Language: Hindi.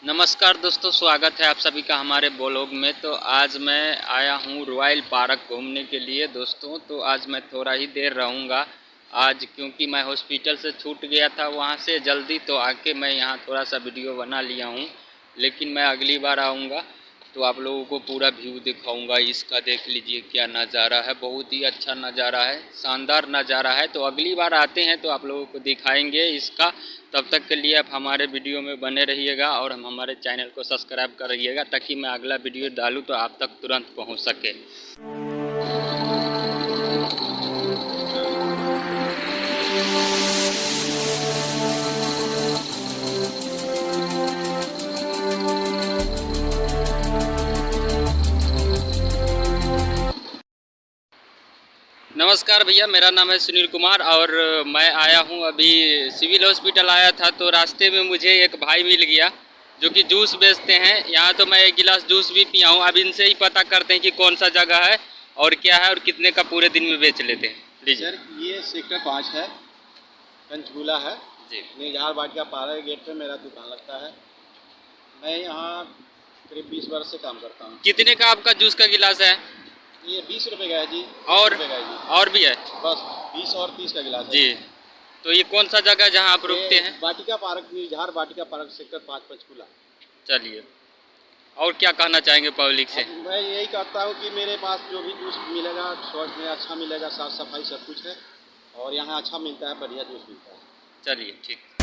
नमस्कार दोस्तों, स्वागत है आप सभी का हमारे ब्लॉग में। तो आज मैं आया हूँ रॉयल पार्क घूमने के लिए दोस्तों। तो आज मैं थोड़ा ही देर रहूँगा आज, क्योंकि मैं हॉस्पिटल से छूट गया था वहाँ से जल्दी, तो आके मैं यहाँ थोड़ा सा वीडियो बना लिया हूँ। लेकिन मैं अगली बार आऊँगा तो आप लोगों को पूरा व्यू दिखाऊंगा इसका। देख लीजिए क्या नज़ारा है, बहुत ही अच्छा नज़ारा है, शानदार नज़ारा है। तो अगली बार आते हैं तो आप लोगों को दिखाएंगे इसका। तब तक के लिए आप हमारे वीडियो में बने रहिएगा और हम हमारे चैनल को सब्सक्राइब करिएगा, ताकि मैं अगला वीडियो डालूँ तो आप तक तुरंत पहुँच सके। नमस्कार भैया, मेरा नाम है सुनील कुमार और मैं आया हूं अभी सिविल हॉस्पिटल आया था। तो रास्ते में मुझे एक भाई मिल गया जो कि जूस बेचते हैं यहाँ। तो मैं एक गिलास जूस भी पिया हूं। अब इनसे ही पता करते हैं कि कौन सा जगह है और क्या है और कितने का पूरे दिन में बेच लेते हैं। लीजिए सर, ये सेक्टर 5 है, पंचकूला है जी। निजार वाटिका पार्क गेट पे मेरा दुकान लगता है। मैं यहाँ करीब 20 वर्ष से काम करता हूँ। कितने का आपका जूस का गिलास है? ये 20 रुपये का है जी। और 20 रुपये का है जी। और भी है? बस 20 और 30 का गिलास है जी। तो ये कौन सा जगह जहाँ आप रुकते हैं? वाटिका पार्क, निजार वाटिका पार्क सेक्टर 5 पंचकूला। चलिए, और क्या कहना चाहेंगे पब्लिक से? मैं यही कहता हूँ कि मेरे पास जो भी जूस मिलेगा स्वच्छ में अच्छा मिलेगा, साफ़ सफाई सब कुछ है और यहाँ अच्छा मिलता है, बढ़िया जूस मिलता है। चलिए ठीक।